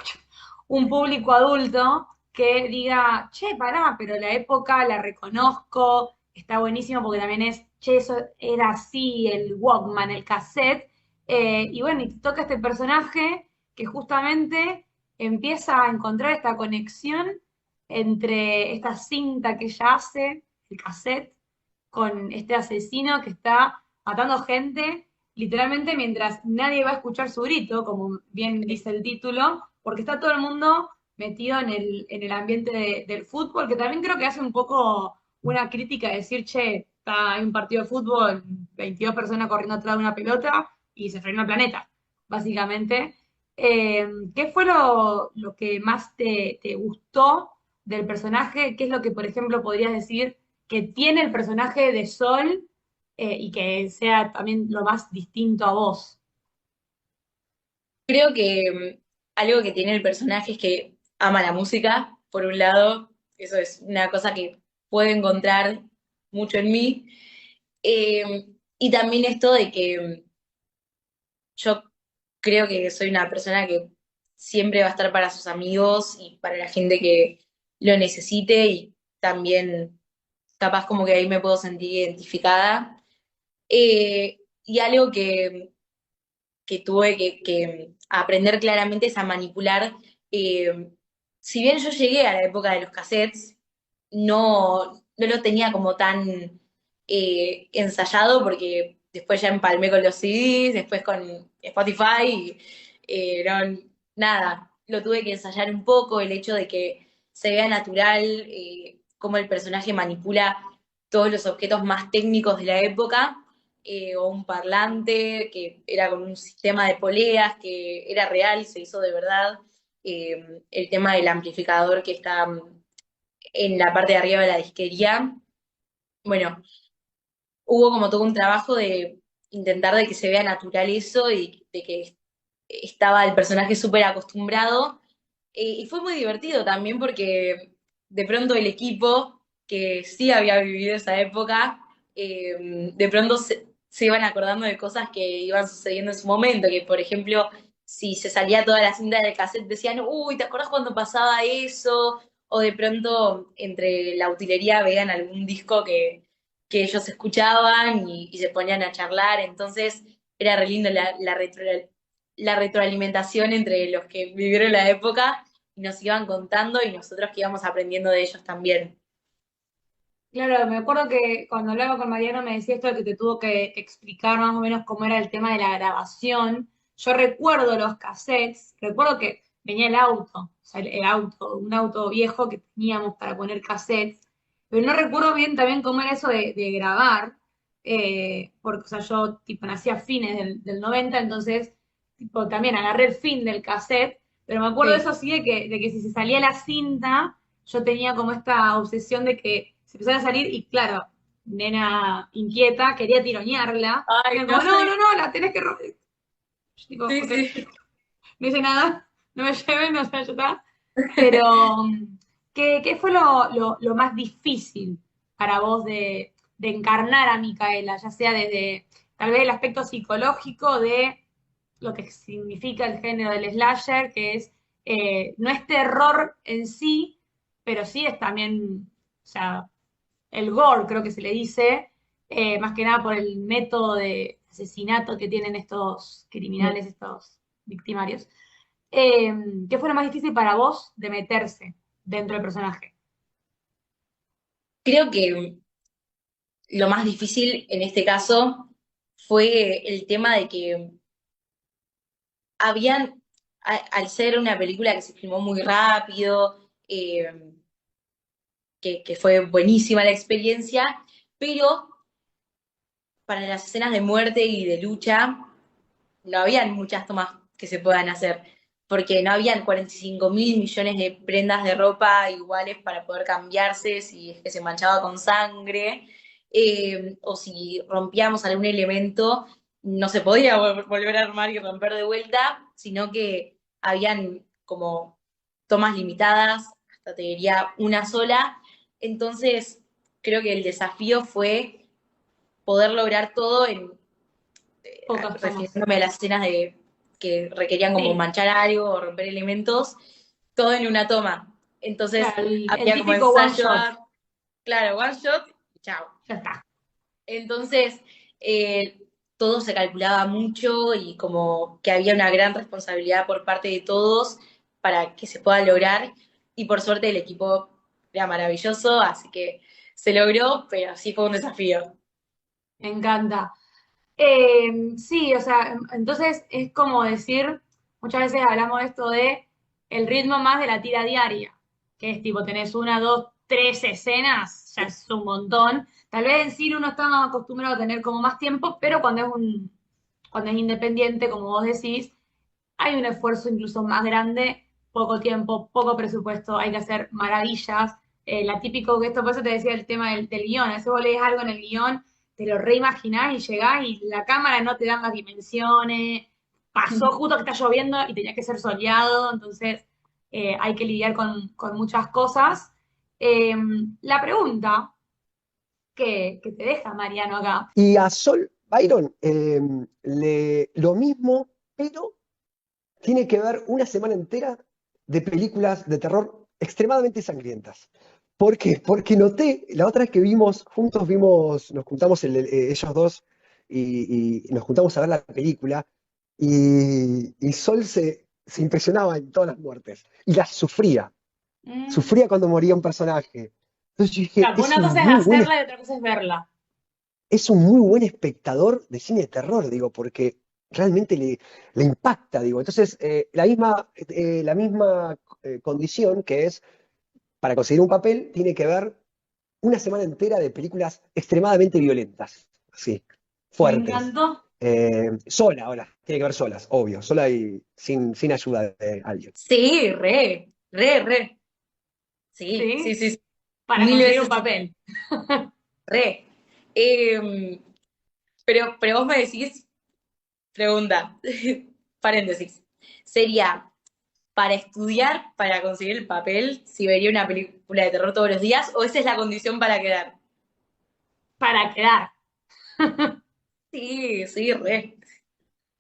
un público adulto que diga, che, pará, pero la época la reconozco, está buenísimo porque también es, che, eso era así, el Walkman, el cassette, y bueno, y te toca este personaje que justamente empieza a encontrar esta conexión entre esta cinta que ella hace, el cassette, con este asesino que está matando gente literalmente mientras nadie va a escuchar su grito, como bien dice el título, porque está todo el mundo metido en el ambiente del fútbol, que también creo que hace un poco una crítica de decir, che, hay un partido de fútbol, 22 personas corriendo atrás de una pelota y se frena el planeta, básicamente. ¿Qué fue lo que más te gustó del personaje? ¿Qué es lo que, por ejemplo, podrías decir que tiene el personaje de Sol y que sea también lo más distinto a vos? Creo que algo que tiene el personaje es que ama la música, por un lado, eso es una cosa que puedo encontrar mucho en mí. Y también esto de que yo creo que soy una persona que siempre va a estar para sus amigos y para la gente que lo necesite y también capaz como que ahí me puedo sentir identificada. Y algo que tuve que aprender claramente es a manipular. Si bien yo llegué a la época de los cassettes, no lo tenía como tan ensayado porque después ya empalmé con los CDs, después con Spotify, y nada, lo tuve que ensayar un poco, el hecho de que se vea natural, cómo el personaje manipula todos los objetos más técnicos de la época, o un parlante que era con un sistema de poleas que era real, se hizo de verdad, el tema del amplificador que está en la parte de arriba de la disquería. Bueno, hubo como todo un trabajo de intentar de que se vea natural eso y de que estaba el personaje súper acostumbrado. Y fue muy divertido también porque de pronto el equipo, que sí había vivido esa época, de pronto se iban acordando de cosas que iban sucediendo en su momento, que por ejemplo, si se salía toda la cinta del cassette decían, uy, ¿te acuerdas cuando pasaba eso? O de pronto entre la utilería veían algún disco que ellos escuchaban y se ponían a charlar, entonces era re lindo la retroalimentación entre los que vivieron la época y nos iban contando y nosotros que íbamos aprendiendo de ellos también. Claro, me acuerdo que cuando hablaba con Mariano me decía esto de que te tuvo que explicar más o menos cómo era el tema de la grabación. Yo recuerdo los cassettes, recuerdo que venía el auto, o sea, el auto, un auto viejo que teníamos para poner cassettes, pero no recuerdo bien también cómo era eso de grabar, porque, o sea, yo tipo nací a fines del 90, entonces tipo también agarré el fin del cassette, pero me acuerdo Sí. eso sí de que si se salía la cinta yo tenía como esta obsesión de que se empezara a salir y claro, nena inquieta, quería tironearla. Y Ay, era no, como, no, no, no, la tenés que romper. Yo digo, sí, ok, sí. no hice nada, no me lleven, o sea, ya está. Pero, ¿qué fue lo más difícil para vos de encarnar a Micaela? Ya sea desde tal vez el aspecto psicológico de lo que significa el género del slasher, que es, no es terror en sí, pero sí es también, o sea, el gore, creo que se le dice, más que nada por el método de asesinato que tienen estos criminales, estos victimarios. Eh, ¿Qué fue lo más difícil para vos de meterse dentro del personaje? Creo que lo más difícil en este caso fue el tema de que habían, al ser una película que se filmó muy rápido, que fue buenísima la experiencia, pero para las escenas de muerte y de lucha no habían muchas tomas que se puedan hacer, porque no habían 45.000 millones de prendas de ropa iguales para poder cambiarse si es que se manchaba con sangre, o si rompíamos algún elemento, no se podía volver a armar y romper de vuelta, sino que habían como tomas limitadas, hasta te diría una sola. Entonces, creo que el desafío fue poder lograr todo Pocas tomas. refiriéndome a las escenas de que requerían como Sí, manchar algo o romper elementos, todo en una toma. Entonces claro, el había como típico one ensayo, shot, claro, one shot, y chao. ya está. Entonces todo se calculaba mucho y como que había una gran responsabilidad por parte de todos para que se pueda lograr. Y por suerte el equipo era maravilloso, así que se logró, pero sí fue un desafío. Me encanta. Sí, o sea, entonces es como decir, muchas veces hablamos de esto de el ritmo más de la tira diaria, que es tipo, tenés una, dos, tres escenas, ya es un montón. Tal vez en cine uno está más acostumbrado a tener como más tiempo, pero cuando es independiente, como vos decís, hay un esfuerzo incluso más grande, poco tiempo, poco presupuesto, hay que hacer maravillas. La típico que esto, por eso te decía el tema del guión, a veces vos lees algo en el guión, te lo reimaginás y llegás y la cámara no te da las dimensiones, pasó justo que está lloviendo y tenía que ser soleado, entonces hay que lidiar con muchas cosas. Eh, la pregunta que te deja Mariano acá. Y a Sol Byron, lo mismo, pero tiene que ver una semana entera de películas de terror extremadamente sangrientas. ¿Por qué? Porque noté, la otra vez que vimos, juntos vimos, nos juntamos ellos dos y nos juntamos a ver la película y Sol se impresionaba en todas las muertes y las sufría. Mm, Sufría cuando moría un personaje. Entonces yo dije, claro, una cosa es hacerla y otra cosa es verla. es un muy buen espectador de cine de terror, digo, porque realmente le impacta, digo. Entonces, la misma condición que es, para conseguir un papel, tiene que ver una semana entera de películas extremadamente violentas, sí, Me fuertes. encantó. Sola, ahora, tiene que ver solas, obvio, sola y sin ayuda de alguien. Sí, re, re, re. Sí, sí, ¿Sí? sí, sí. Para Mil conseguir un veces sí, papel. re. Em, pero vos me decís, pregunta, paréntesis, sería para estudiar, para conseguir el papel, si vería una película de terror todos los días, o esa es la condición para quedar. Para quedar. Sí, sí, re.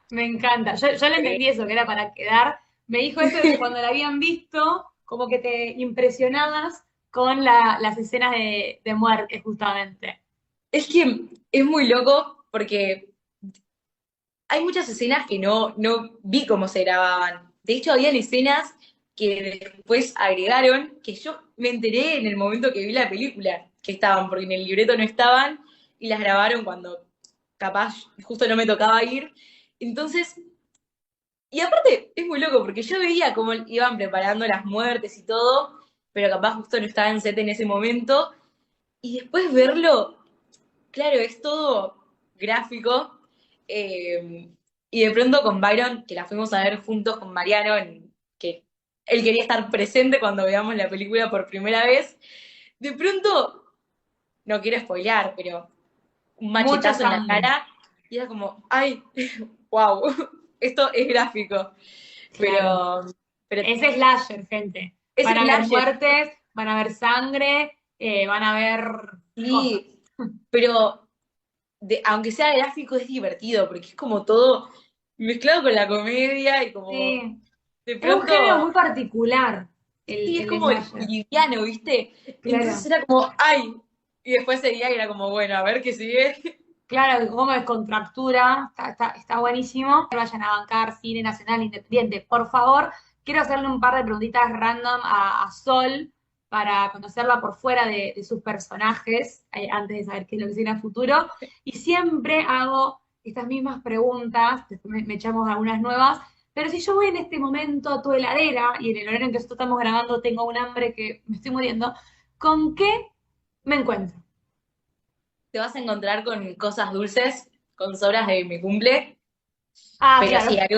Me encanta. Yo le re. entendí eso, que era para quedar. Me dijo esto de que cuando la habían visto, como que te impresionabas con las escenas de muerte, justamente. Es que es muy loco porque hay muchas escenas que no vi cómo se grababan. De hecho, habían escenas que después agregaron, que yo me enteré en el momento que vi la película, que estaban, porque en el libreto no estaban, y las grabaron cuando capaz justo no me tocaba ir. Entonces, y aparte es muy loco, porque yo veía cómo iban preparando las muertes y todo, pero capaz justo no estaba en set en ese momento, y después verlo, claro, es todo gráfico. eh, y de pronto con Byron, que la fuimos a ver juntos con Mariano, que él quería estar presente cuando veamos la película por primera vez, de pronto, no quiero spoilear, pero un Mucha machetazo en la sangre. cara, y era como, ay, wow, esto es gráfico. Claro. Pero, pero Es slasher, gente. es Van a haber slasher, muertes, van a haber sangre, van a haber cosas. sí, pero aunque sea gráfico, es divertido, porque es como todo mezclado con la comedia y como Sí. de Es un género muy pronto, particular, sí, es el como slasher. liviano, ¿viste? Entonces Claro. era como, ¡ay! Y después seguía y era como, bueno, a ver qué sigue. Claro, como descontractura, está buenísimo. Que vayan a bancar cine nacional independiente. Por favor, quiero hacerle un par de preguntitas random a Sol para conocerla por fuera de sus personajes, antes de saber qué es lo que será en futuro. Y siempre hago estas mismas preguntas, después me echamos algunas nuevas. Pero si yo voy en este momento a tu heladera y en el horario en que nosotros estamos grabando tengo un hambre que me estoy muriendo, ¿con qué me encuentro? Te vas a encontrar con cosas dulces, con sobras de mi cumple, Ah, pero sí, claro,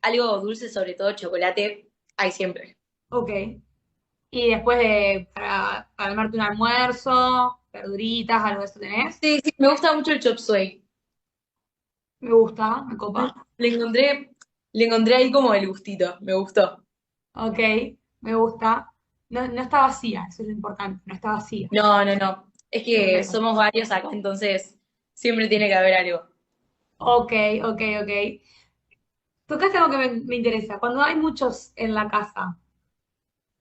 algo dulce, sobre todo chocolate, hay siempre. ok. Y después para armarte un almuerzo, verduritas, algo de eso tenés. Sí, sí, me gusta mucho el chop suey. Me gusta, me copa. Le encontré, le encontré ahí como el gustito, me gustó. Ok, me gusta. No, no está vacía, eso es lo importante, no está vacía. No, no, no. Es que Perfecto. somos varios acá, entonces siempre tiene que haber algo. Ok, ok, ok. Tocaste algo que me interesa. Cuando hay muchos en la casa,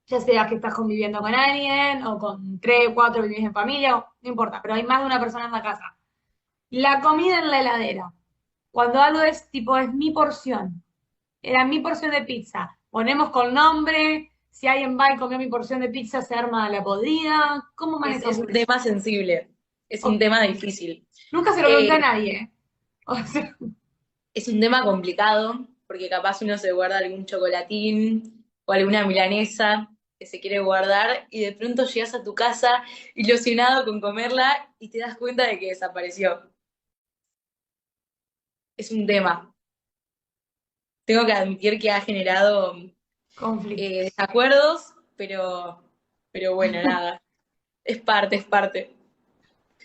ya sea que estás conviviendo con alguien o con tres, cuatro vivís en familia, no importa, pero hay más de una persona en la casa. La comida en la heladera. Cuando algo es tipo, es mi porción. Era mi porción de pizza. Ponemos con nombre, si alguien va y comió mi porción de pizza, se arma la podrida. ¿Cómo Es manejamos un eso? tema sensible, es un Ok. tema difícil. Nunca se lo pregunté a Eh, nadie, ¿eh? O sea, es un tema complicado, porque capaz uno se guarda algún chocolatín o alguna milanesa que se quiere guardar y de pronto llegas a tu casa ilusionado con comerla y te das cuenta de que desapareció. Es un tema. Tengo que admitir que ha generado conflicto. desacuerdos, pero bueno, nada, es parte, es parte.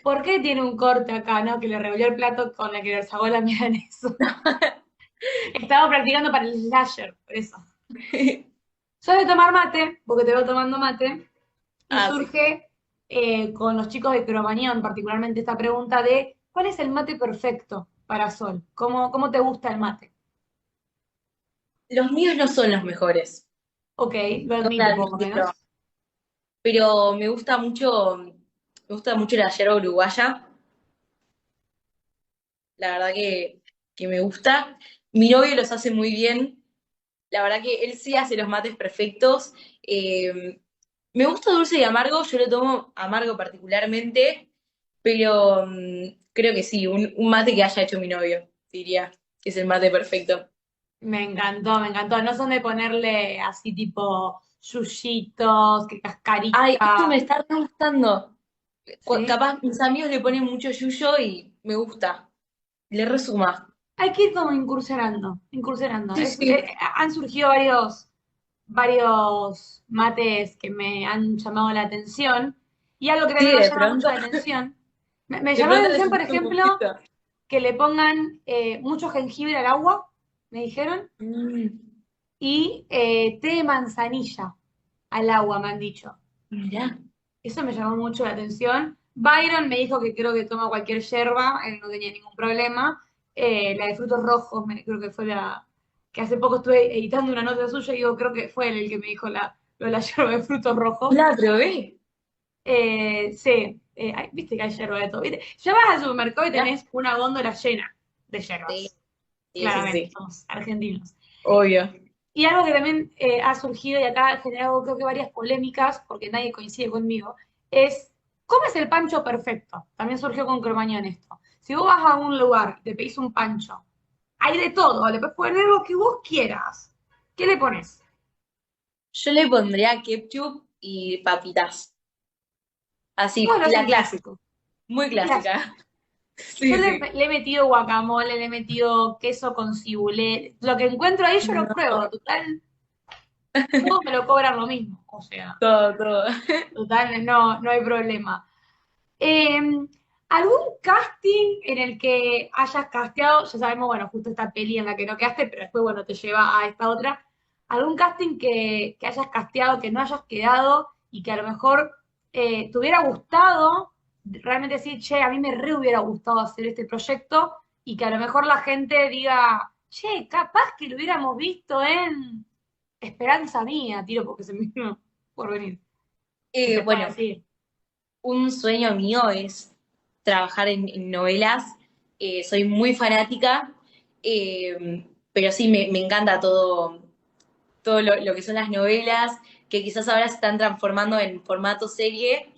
¿Por qué tiene un corte acá, no? Que le revolvió el plato con el que le sacó la milanesa. Estaba practicando para el slasher, por eso. Soy de tomar mate, porque te veo tomando mate, y Ah, sí. surge con los chicos de Cromañón, particularmente esta pregunta de ¿cuál es el mate perfecto para Sol? ¿Cómo te gusta el mate? Los míos no son los mejores, Ok, lo tengo que admito por lo admitirlo, menos. pero me gusta mucho la yerba uruguaya, la verdad que me gusta. Mi novio los hace muy bien, la verdad que él sí hace los mates perfectos. Me gusta dulce y amargo, yo lo tomo amargo particularmente, pero creo que sí, un mate que haya hecho mi novio, diría que es el mate perfecto. Me encantó, me encantó. No son de ponerle así tipo yuyitos, que Ay, esto me cascarita. está re gustando. ¿sí? Capaz mis amigos le ponen mucho yuyo y me gusta. Le resuma. Hay que ir como incursionando, incursionando. Sí, sí. Han surgido varios mates que me han llamado la atención y algo que Sí, también me llama mucho la atención. Me de llamó la pronto le atención, por sentís un ejemplo, gustito. que le pongan mucho jengibre al agua, me dijeron, Mm, y té de manzanilla al agua, me han dicho. mirá. Eso me llamó mucho la atención. Byron me dijo que creo que toma cualquier yerba, él no tenía ningún problema. La de frutos rojos, creo que fue la que hace poco estuve editando una nota suya y digo, creo que fue él el que me dijo lo de la yerba de frutos rojos. La probé. Sí, viste que hay yerba de todo. ¿Viste? Ya vas al supermercado y Mirá. tenés una góndola llena de Sí, yerbas. sí, sí, Claramente, sí. somos argentinos. Obvio. Y algo que también ha surgido y acá ha generado creo que varias polémicas, porque nadie coincide conmigo, es ¿cómo es el pancho perfecto? También surgió con Cromañón esto. Si vos vas a un lugar y te pedís un pancho, hay de todo, le puedes poner lo que vos quieras. ¿Qué le pones? Yo le pondría ketchup y papitas. Todos Así, lo la hacen clásica. clásico. Muy Clásico. clásica. Yo Sí, sí. le he metido guacamole, le he metido queso con cibulé. Lo que encuentro ahí yo lo No, pruebo. Total, todos me lo cobran lo mismo. O sea, todo, todo. total, no, no hay problema. Eh, ¿Algún casting en el que hayas casteado? Ya sabemos, bueno, justo esta peli en la que no quedaste, pero después, bueno, te lleva a esta otra. ¿Algún casting que hayas casteado, que no hayas quedado y que a lo mejor te hubiera gustado realmente decir, che, a mí me re hubiera gustado hacer este proyecto y que a lo mejor la gente diga, che, capaz que lo hubiéramos visto en Esperanza Mía, tiro porque se me vino por venir, que se puede Bueno, decir. un sueño mío es trabajar en novelas. Soy muy fanática, pero sí, me encanta todo lo que son las novelas, que quizás ahora se están transformando en formato serie,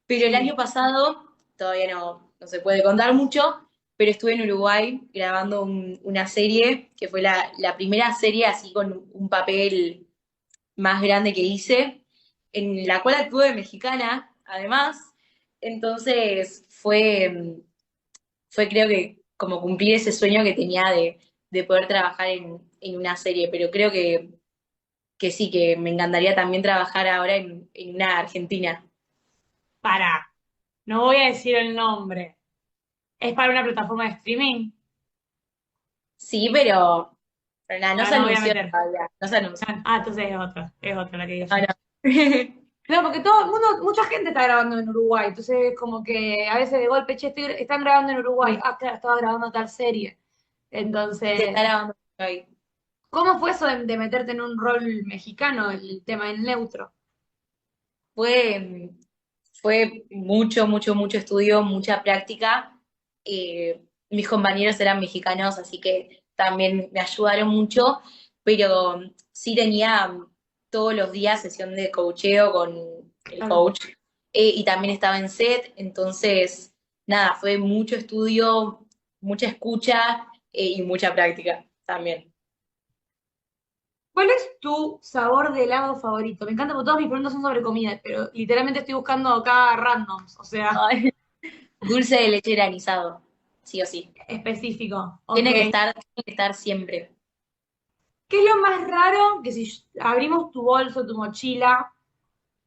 pero el año Sí. pasado, todavía no se puede contar mucho, pero estuve en Uruguay grabando una serie, que fue la primera serie así con un papel más grande que hice, en la cual actué de mexicana, además. Entonces fue creo que como cumplir ese sueño que tenía de poder trabajar en una serie, pero creo que sí, que me encantaría también trabajar ahora en una Argentina. Para, no voy a decir el nombre. ¿Es para una plataforma de streaming? Sí, pero nada, no Ah, se no voy a anunció meter. todavía, no se anunció. Entonces es otra la que digo Ah, yo. no. No, porque todo el mundo, mucha gente está grabando en Uruguay, entonces como que a veces de golpe, che, están grabando en Uruguay. Sí, Ah, claro, estaba grabando tal serie. se está Entonces, grabando hoy. ¿cómo fue eso de meterte en un rol mexicano, el tema en neutro? Fue, fue mucho, mucho, mucho estudio, mucha práctica. Mis compañeros eran mexicanos, así que también me ayudaron mucho, pero sí tenía todos los días sesión de coacheo con el Claro. coach, y también estaba en set, entonces, nada, fue mucho estudio, mucha escucha, y mucha práctica también. ¿Cuál es tu sabor de helado favorito? Me encanta porque todas mis preguntas son sobre comida, pero literalmente estoy buscando acá randoms, o sea, Ay, dulce de leche granizado, sí o sí. específico. Ok. Tiene que estar siempre. ¿Qué es lo más raro que si abrimos tu bolso, tu mochila,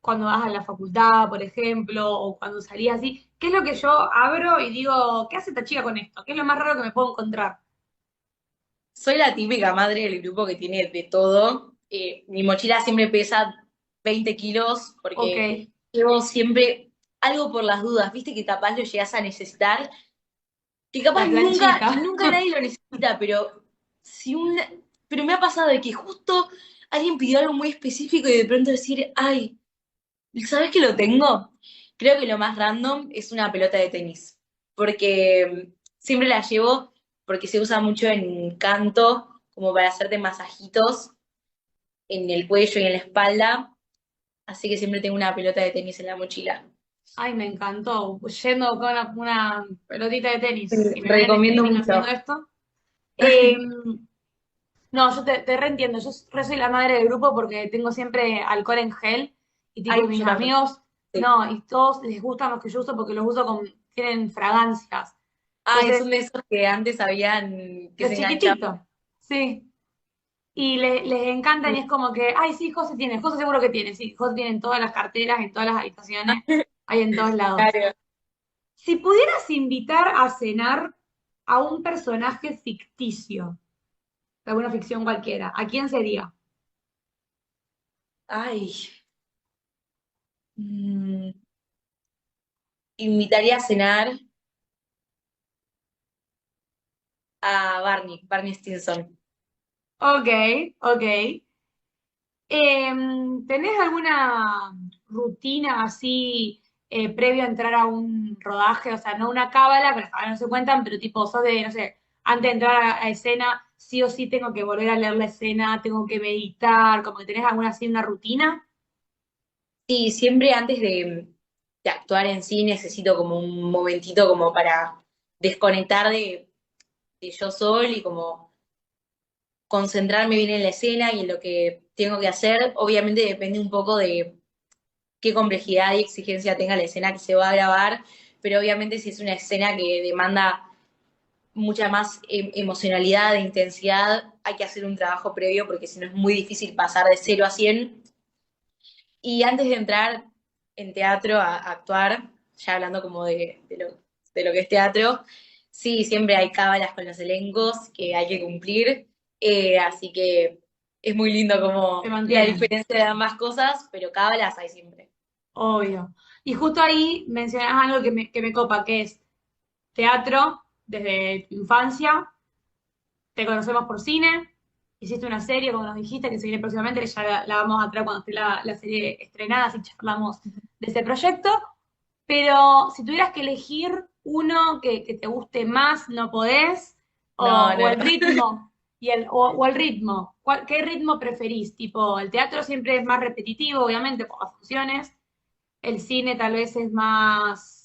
cuando vas a la facultad, por ejemplo, o cuando salís así, qué es lo que yo abro y digo, ¿qué hace esta chica con esto? ¿Qué es lo más raro que me puedo encontrar? Soy la típica madre del grupo que tiene de todo. Mi mochila siempre pesa 20 kilos Ok, porque llevo siempre algo por las dudas, viste que capaz lo llegas a necesitar, que capaz la nunca, planchita. nunca nadie lo necesita, si un, pero me ha pasado de que justo alguien pidió algo muy específico y de pronto decir, ay, ¿sabes que lo tengo? Creo que lo más random es una pelota de tenis, porque siempre la llevo porque se usa mucho en canto, como para hacerte masajitos en el cuello y en la espalda, así que siempre tengo una pelota de tenis en la mochila. Ay, me encantó. Yendo con una pelotita de tenis y me ven en Recomiendo streaming haciendo mucho. esto. No, yo te reentiendo. Yo re soy la madre del grupo porque tengo siempre alcohol en gel y tipo Ay, mis yo también. amigos Sí. No, y todos les gustan los que yo uso porque los uso tienen fragancias. Ah, Entonces, son de esos que antes habían, que los se enganchaban. chiquititos, sí. Y les encantan y es como que, ay, sí, José tiene, José seguro que tiene, sí, José tiene en todas las carteras, en todas las habitaciones, hay en todos lados. Claro. Si pudieras invitar a cenar a un personaje ficticio, de alguna ficción cualquiera, ¿a quién sería? Ay. mm, Invitaría a cenar a Barney Stinson. Ok, ok. ¿Tenés alguna rutina así previo a entrar a un rodaje? O sea, no una cábala, que las cábalas no se cuentan, pero tipo, sos de, no sé, antes de entrar a escena, sí o sí tengo que volver a leer la escena, tengo que meditar, como que tenés alguna así una rutina. Sí, siempre antes de actuar en sí necesito como un momentito como para desconectar de yo sol y como concentrarme bien en la escena y en lo que tengo que hacer. Obviamente depende un poco de qué complejidad y exigencia tenga la escena que se va a grabar, pero obviamente si es una escena que demanda mucha más emocionalidad e intensidad, hay que hacer un trabajo previo porque si no es muy difícil pasar de 0 a 100. Y antes de entrar en teatro a actuar, ya hablando como de lo que es teatro, sí, siempre hay cábalas con los elencos que hay que cumplir, así que es muy lindo Se como la mantienen, diferencia de ambas cosas, pero cábalas hay siempre. obvio. Y justo ahí mencionás algo que me copa, que es teatro desde tu infancia. Te conocemos por cine, hiciste una serie, como nos dijiste, que se viene próximamente, que ya la vamos a traer cuando esté la serie estrenada, así charlamos de ese proyecto. Pero si tuvieras que elegir uno que te guste más, no podés, No, o no, el no. ritmo, o el ritmo, ¿qué ritmo preferís? Tipo, el teatro siempre es más repetitivo, obviamente, por las funciones, el cine tal vez es más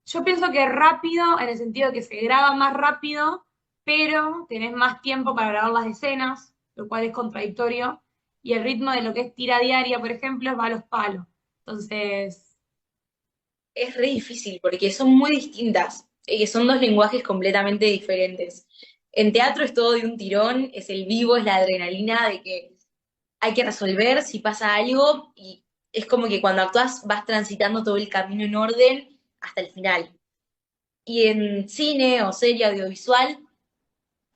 yo pienso que rápido, en el sentido de que se graba más rápido, pero tenés más tiempo para grabar las escenas, lo cual es contradictorio. Y el ritmo de lo que es tira diaria, por ejemplo, va a los palos. Entonces, Es re difícil porque son muy distintas, son dos lenguajes completamente diferentes. En teatro es todo de un tirón, es el vivo, es la adrenalina de que hay que resolver si pasa algo y es como que cuando actúas vas transitando todo el camino en orden hasta el final. Y en cine o serie audiovisual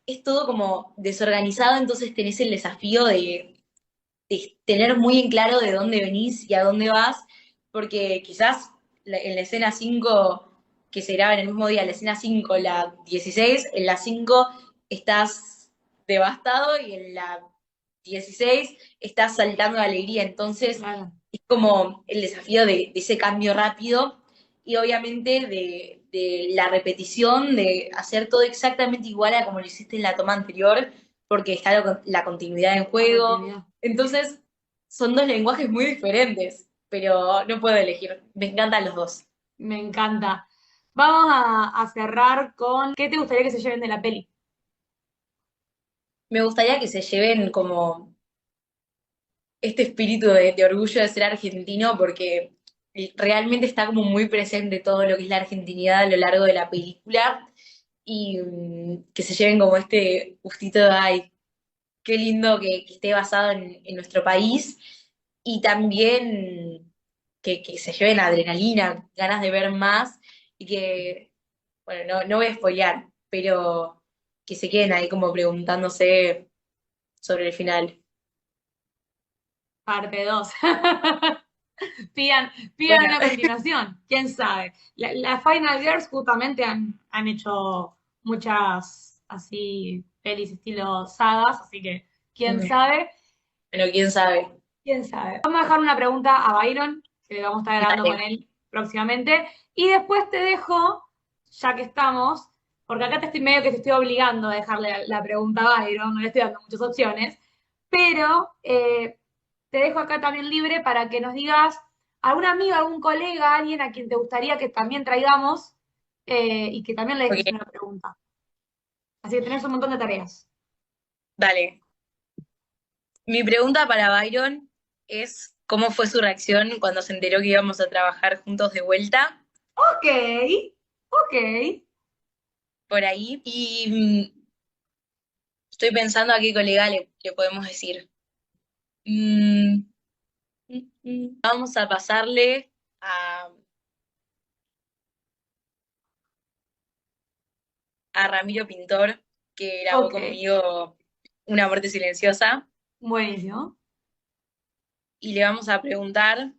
es todo como desorganizado, entonces tenés el desafío de tener muy en claro de dónde venís y a dónde vas, porque quizás en la escena 5 que se graba en el mismo día, la escena 5 la 16 en la 5 estás devastado y en la 16 estás saltando de alegría, entonces claro, es como el desafío de ese cambio rápido y obviamente de la repetición, de hacer todo exactamente igual a como lo hiciste en la toma anterior, porque está la continuidad en la juego, continuidad. entonces, son dos lenguajes muy diferentes, pero no puedo elegir. Me encantan los dos. Me encanta. Vamos a cerrar con ¿qué te gustaría que se lleven de la peli? Me gustaría que se lleven como este espíritu de orgullo de ser argentino, porque realmente está como muy presente todo lo que es la argentinidad a lo largo de la película, y que se lleven como este gustito de, ay, qué lindo que esté basado en nuestro país, y también que se lleven adrenalina, ganas de ver más, y que bueno, no voy a spoilear, pero que se queden ahí como preguntándose sobre el final. Parte 2. Pidan, pidan Bueno, una continuación, quién sabe. Las Final Girls justamente han hecho muchas así pelis estilo sagas, así que quién sabe, bueno, quién sabe. quién sabe. Vamos a dejar una pregunta a Byron, que vamos a estar grabando con Dale. él próximamente, y después te dejo, ya que estamos, porque acá te estoy medio que te estoy obligando a dejarle la pregunta a Byron, no le estoy dando muchas opciones, pero te dejo acá también libre para que nos digas algún amigo, algún colega, alguien a quien te gustaría que también traigamos y que también le dejes Ok, una pregunta. Así que tenés un montón de tareas. dale. Mi pregunta para Byron es, cómo fue su reacción cuando se enteró que íbamos a trabajar juntos de vuelta Ok, ok. por ahí. Y estoy pensando a qué colega le podemos decir. Mm, Vamos a pasarle a Ramiro Pintor, que grabó Ok, conmigo Una muerte silenciosa, buenísimo. y le vamos a preguntar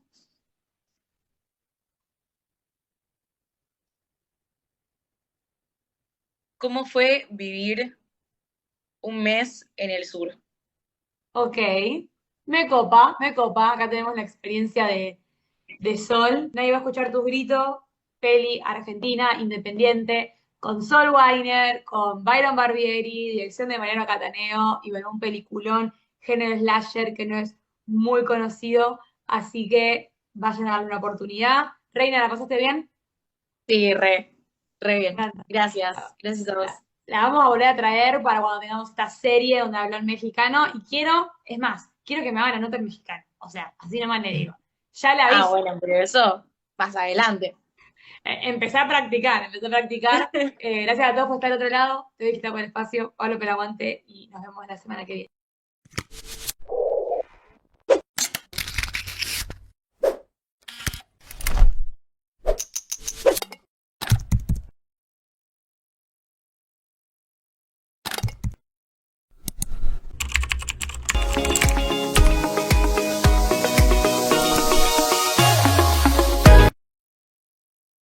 cómo fue vivir un mes en el sur. Ok, me copa, me copa. Acá tenemos la experiencia de Sol. Nadie va a escuchar tus gritos. Peli argentina, independiente, con Sol Weiner, con Byron Barbieri, dirección de Mariano Cataneo, y bueno, un peliculón, género slasher que no es muy conocido, así que vayan a darle una oportunidad. Reina, ¿la pasaste bien? Sí, re Me bien. encanta. Gracias, gracias a vos. La vamos a volver a traer para cuando tengamos esta serie donde hablan mexicano, y quiero, es más, quiero que me hagan la nota en mexicano, o sea, así nomás le digo. Ya le Ah, aviso. bueno, pero eso más adelante. Empecé a practicar, empecé a practicar. Gracias a todos por estar al otro lado. Te voy a quitar por el espacio. Pablo Pelaguante y nos vemos la semana que viene.